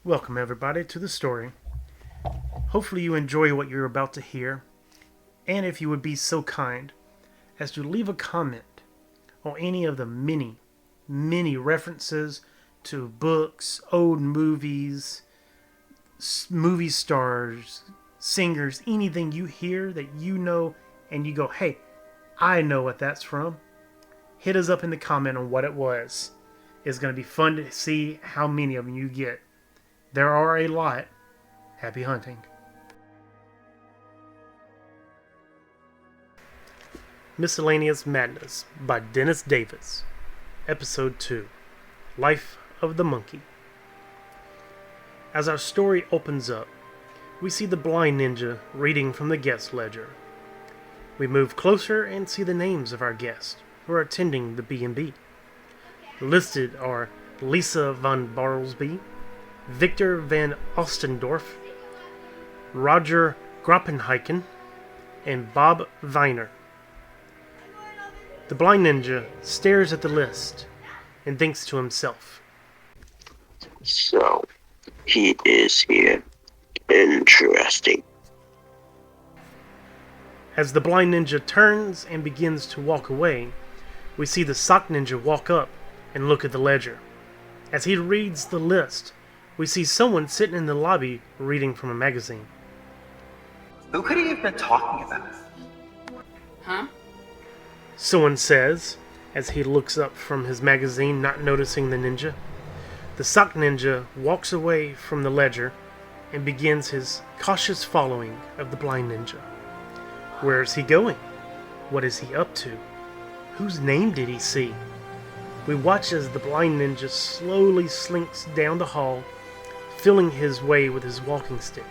Welcome, everybody, to the story. Hopefully, you enjoy what you're about to hear, and if you would be so kind as to leave a comment on any of the many references to books, old movies, movie stars, singers, anything you hear that you know and you go, hey, I know what that's from. Hit us up in the comment on what it was. It's going to be fun to see how many of them you get. There are a lot. Happy hunting. Miscellaneous Madness by Dennis Davis. Episode 2. Life of the Monkey. As our story opens up, we see the blind ninja reading from the guest ledger. We move closer and see the names of our guests who are attending the B&B. Listed are Lisa von Barlesby, Victor van Ostendorf, Roger Grappenheiken, and Bob Viner. The blind ninja stares at the list and thinks to himself, So, he is here. Interesting. As the blind ninja turns and begins to walk away, we see the sock ninja walk up and look at the ledger. As he reads the list, we see someone sitting in the lobby reading from a magazine. Who could he have been talking about? Huh? Someone says, as he looks up from his magazine, not noticing the ninja. The sock ninja walks away from the ledger and begins his cautious following of the blind ninja. Where is he going? What is he up to? Whose name did he see? We watch as the blind ninja slowly slinks down the hall, feeling his way with his walking stick.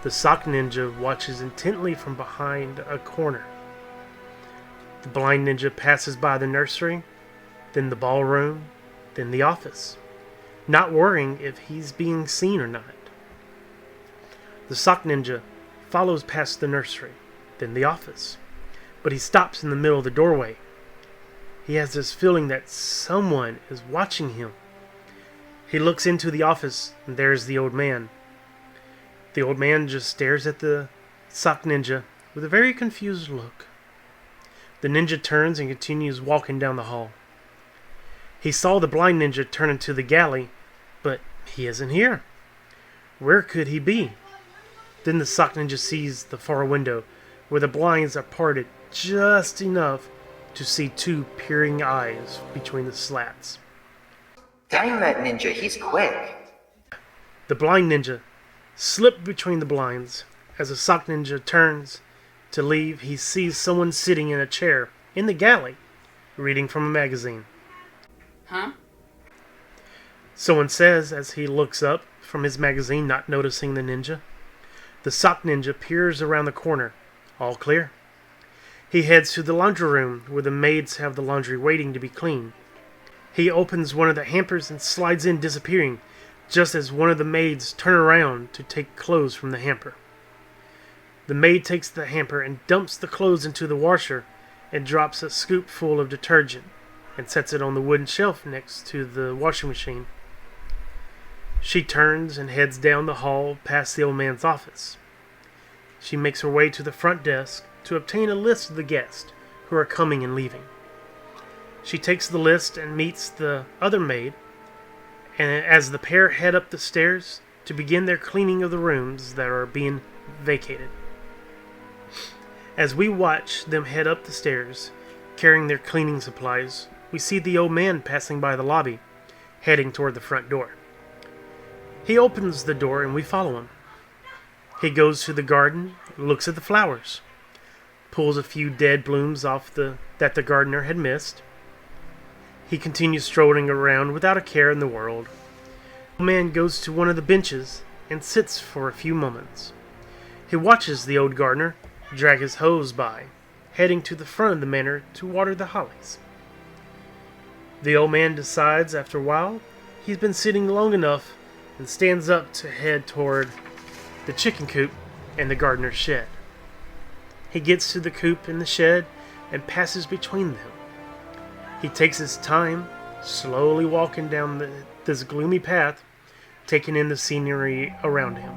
The sock ninja watches intently from behind a corner. The blind ninja passes by the nursery, then the ballroom, then the office, not worrying if he's being seen or not. The sock ninja follows past the nursery, then the office, but he stops in the middle of the doorway. He has this feeling that someone is watching him. He looks into the office, and there's the old man. The old man just stares at the sock ninja with a very confused look. The ninja turns and continues walking down the hall. He saw the blind ninja turn into the galley, but he isn't here. Where could he be? Then the sock ninja sees the far window, where the blinds are parted just enough to see two peering eyes between the slats. Dang that ninja, he's quick. The blind ninja slipped between the blinds. As the sock ninja turns to leave, he sees someone sitting in a chair in the galley, reading from a magazine. Huh? Someone says as he looks up from his magazine, not noticing the ninja. The sock ninja peers around the corner. All clear. He heads to the laundry room where the maids have the laundry waiting to be cleaned. He opens one of the hampers and slides in, disappearing, just as one of the maids turn around to take clothes from the hamper. The maid takes the hamper and dumps the clothes into the washer and drops a scoop full of detergent and sets it on the wooden shelf next to the washing machine. She turns and heads down the hall past the old man's office. She makes her way to the front desk to obtain a list of the guests who are coming and leaving. She takes the list and meets the other maid, and as the pair head up the stairs to begin their cleaning of the rooms that are being vacated. As we watch them head up the stairs, carrying their cleaning supplies, we see the old man passing by the lobby, heading toward the front door. He opens the door and we follow him. He goes to the garden, looks at the flowers, pulls a few dead blooms off that the gardener had missed. He continues strolling around without a care in the world. The man goes to one of the benches and sits for a few moments. He watches the old gardener drag his hose by, heading to the front of the manor to water the hollies. The old man decides after a while he's been sitting long enough and stands up to head toward the chicken coop and the gardener's shed. He gets to the coop and the shed and passes between them. He takes his time, slowly walking down this gloomy path taking in the scenery around him.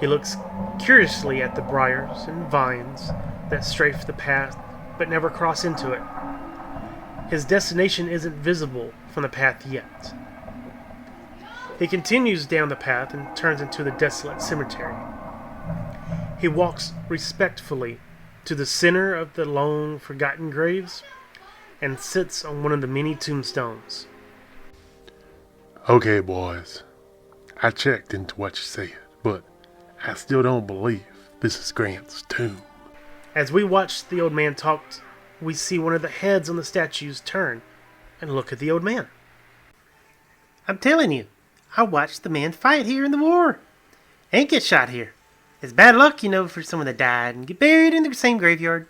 He looks curiously at the briars and vines that strafe the path but never cross into it. His destination isn't visible from the path yet. He continues down the path and turns into the desolate cemetery. He walks respectfully to the center of the long forgotten graves and sits on one of the many tombstones. Okay, boys. I checked into what you said, but I still don't believe this is Grant's tomb. As we watch the old man talk, we see one of the heads on the statues turn and look at the old man. I'm telling you, I watched the man fight here in the war. Ain't get shot here. It's bad luck, for someone that died and get buried in the same graveyard.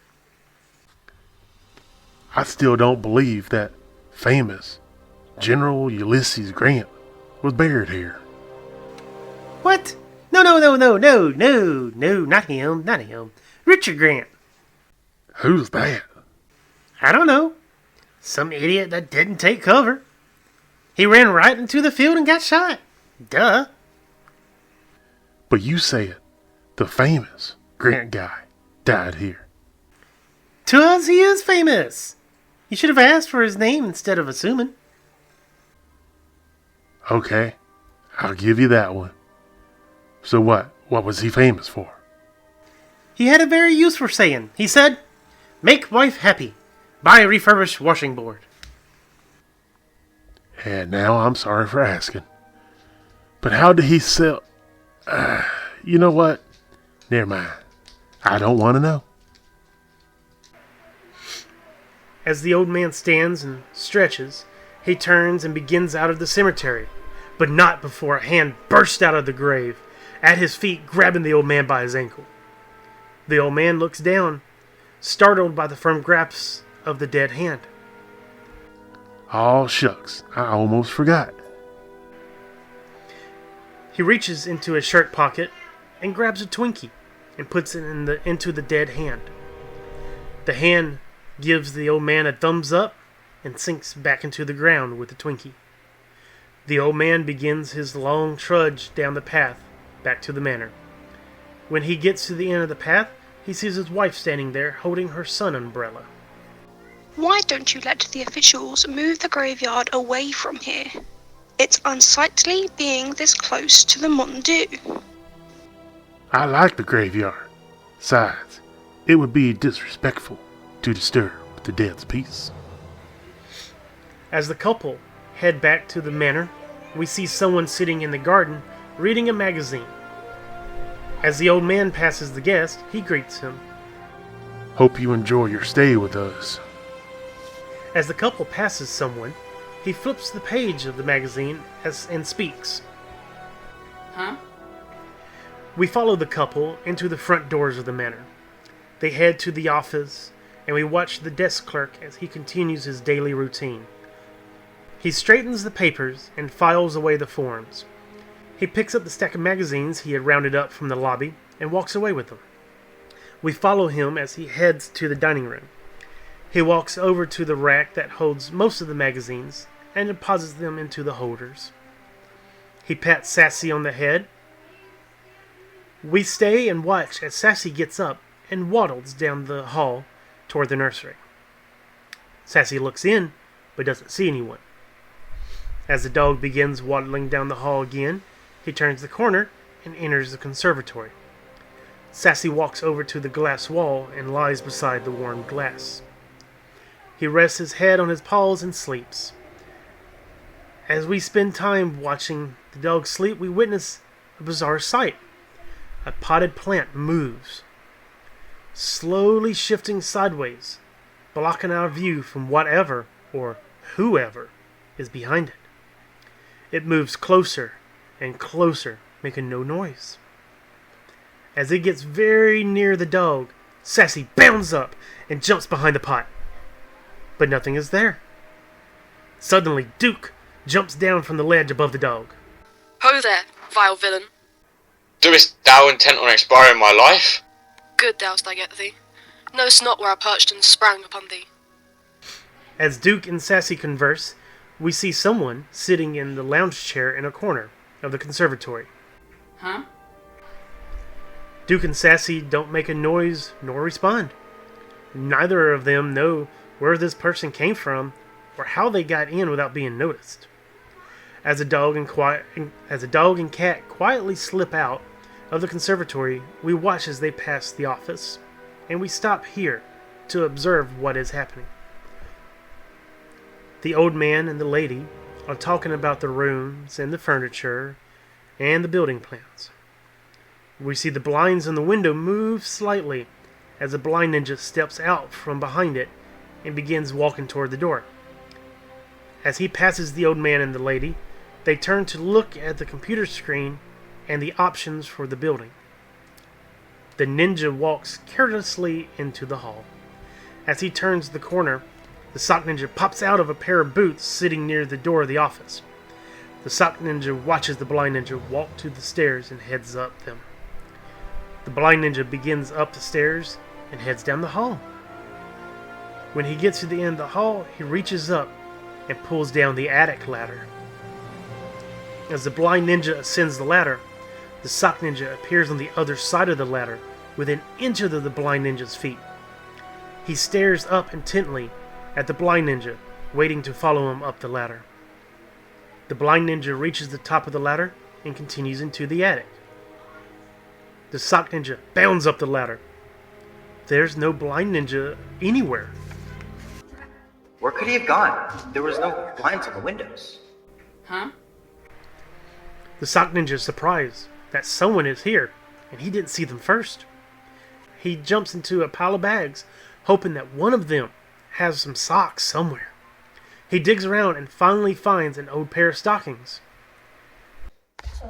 I still don't believe that famous General Ulysses Grant was buried here. What? No, not him. Richard Grant. Who's that? I don't know. Some idiot that didn't take cover. He ran right into the field and got shot. Duh. But you said the famous Grant guy died here. To us, he is famous. You should have asked for his name instead of assuming. Okay, I'll give you that one. So what was he famous for? He had a very useful saying. He said, "Make wife happy. Buy a refurbished washing board." And now I'm sorry for asking. But how did he sell... you know what? Never mind. I don't want to know. As the old man stands and stretches, he turns and begins out of the cemetery, but not before a hand bursts out of the grave, at his feet, grabbing the old man by his ankle. The old man looks down, startled by the firm grasp of the dead hand. Oh, shucks. I almost forgot. He reaches into his shirt pocket and grabs a Twinkie and puts it into the dead hand. The hand gives the old man a thumbs up and sinks back into the ground with the Twinkie. The old man begins his long trudge down the path back to the manor. When he gets to the end of the path, he sees his wife standing there holding her sun umbrella. Why don't you let the officials move the graveyard away from here? It's unsightly being this close to the Mondu. I like the graveyard. Besides, it would be disrespectful to disturb the dead's peace. As the couple head back to the manor, we see someone sitting in the garden reading a magazine. As the old man passes the guest, he greets him. Hope you enjoy your stay with us. As the couple passes someone, he flips the page of the magazine and speaks. Huh? We follow the couple into the front doors of the manor. They head to the office, and we watch the desk clerk as he continues his daily routine. He straightens the papers and files away the forms. He picks up the stack of magazines he had rounded up from the lobby and walks away with them. We follow him as he heads to the dining room. He walks over to the rack that holds most of the magazines and deposits them into the holders. He pats Sassy on the head. We stay and watch as Sassy gets up and waddles down the hall toward the nursery. Sassy looks in, but doesn't see anyone. As the dog begins waddling down the hall again, he turns the corner and enters the conservatory. Sassy walks over to the glass wall and lies beside the warm glass. He rests his head on his paws and sleeps. As we spend time watching the dog sleep, we witness a bizarre sight. A potted plant moves, slowly shifting sideways, blocking our view from whatever or whoever is behind it. It moves closer and closer, making no noise. As it gets very near the dog, Sassy bounds up and jumps behind the pot. But nothing is there. Suddenly, Duke jumps down from the ledge above the dog. Ho there, vile villain. Doest thou intent on expiring my life? Good dost I get thee. Know'st not where I perched and sprang upon thee. As Duke and Sassy converse, we see someone sitting in the lounge chair in a corner, of the conservatory. Huh? Duke and Sassy don't make a noise nor respond. Neither of them know where this person came from or how they got in without being noticed. As a dog and cat quietly slip out of the conservatory, we watch as they pass the office, and we stop here to observe what is happening. The old man and the lady are talking about the rooms and the furniture and the building plans. We see the blinds on the window move slightly as the blind ninja steps out from behind it and begins walking toward the door. As he passes the old man and the lady, they turn to look at the computer screen and the options for the building. The ninja walks carelessly into the hall. As he turns the corner, the sock ninja pops out of a pair of boots sitting near the door of the office. The sock ninja watches the blind ninja walk to the stairs and heads up them. The blind ninja begins up the stairs and heads down the hall. When he gets to the end of the hall, he reaches up and pulls down the attic ladder. As the blind ninja ascends the ladder, the sock ninja appears on the other side of the ladder, within an inch of the blind ninja's feet. He stares up intently at the blind ninja, waiting to follow him up the ladder. The blind ninja reaches the top of the ladder and continues into the attic. The sock ninja bounds up the ladder. There's no blind ninja anywhere. Where could he have gone? There was no blinds on the windows. Huh? The sock ninja is surprised that someone is here, and he didn't see them first. He jumps into a pile of bags, hoping that one of them has some socks somewhere. He digs around and finally finds an old pair of stockings.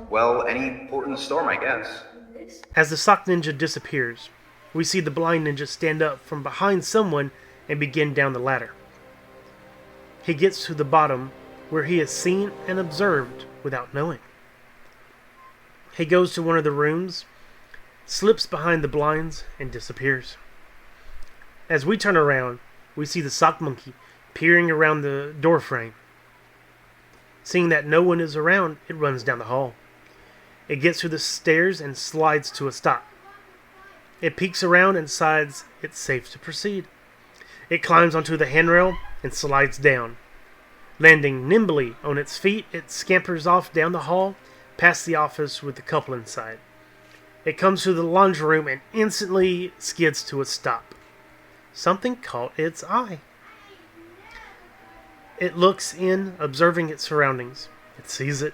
Well, any port in the storm, I guess. As the sock ninja disappears, we see the blind ninja stand up from behind someone and begin down the ladder. He gets to the bottom, where he is seen and observed without knowing. He goes to one of the rooms, slips behind the blinds, and disappears. As we turn around, we see the sock monkey peering around the doorframe. Seeing that no one is around, it runs down the hall. It gets to the stairs and slides to a stop. It peeks around and decides it's safe to proceed. It climbs onto the handrail and slides down. Landing nimbly on its feet, it scampers off down the hall, past the office with the couple inside. It comes to the laundry room and instantly skids to a stop. Something caught its eye. It looks in, observing its surroundings. It sees it.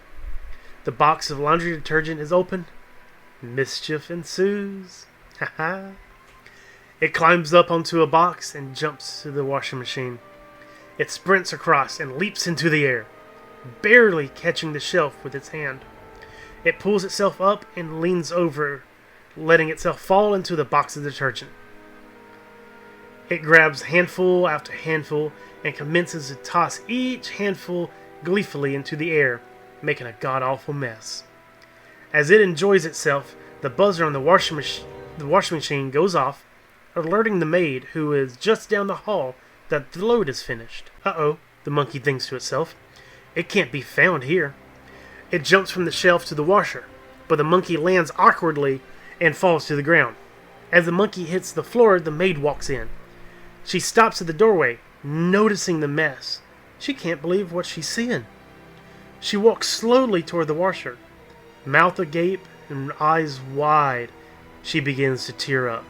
The box of laundry detergent is open. Mischief ensues. Haha. It climbs up onto a box and jumps to the washing machine. It sprints across and leaps into the air, barely catching the shelf with its hand. It pulls itself up and leans over, letting itself fall into the box of detergent. It grabs handful after handful and commences to toss each handful gleefully into the air, making a god-awful mess. As it enjoys itself, the buzzer on the washing machine goes off, alerting the maid, who is just down the hall, that the load is finished. Uh-oh, the monkey thinks to itself. It can't be found here. It jumps from the shelf to the washer, but the monkey lands awkwardly and falls to the ground. As the monkey hits the floor, the maid walks in. She stops at the doorway, noticing the mess. She can't believe what she's seeing. She walks slowly toward the washer. Mouth agape and eyes wide, she begins to tear up.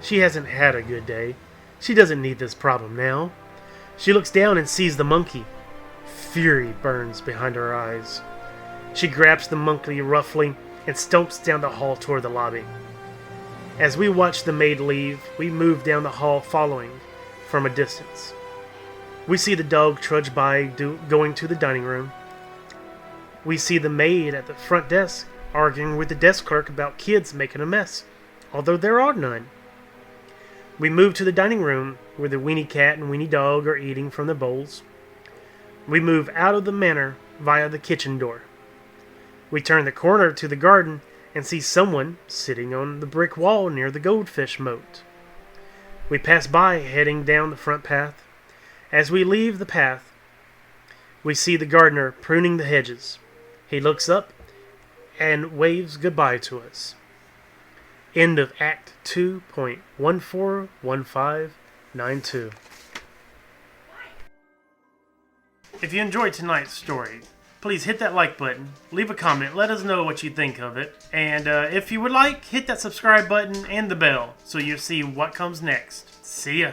She hasn't had a good day. She doesn't need this problem now. She looks down and sees the monkey. Fury burns behind her eyes. She grabs the monkey roughly and stomps down the hall toward the lobby. As we watch the maid leave, we move down the hall following from a distance. We see the dog trudge by going to the dining room. We see the maid at the front desk arguing with the desk clerk about kids making a mess, although there are none. We move to the dining room where the weenie cat and weenie dog are eating from their bowls. We move out of the manor via the kitchen door. We turn the corner to the garden and see someone sitting on the brick wall near the goldfish moat. We pass by, heading down the front path. As we leave the path, we see the gardener pruning the hedges. He looks up and waves goodbye to us. End of Act 2.141592. If you enjoyed tonight's story, please hit that like button, leave a comment, let us know what you think of it, and if you would like, hit that subscribe button and the bell so you'll see what comes next. See ya!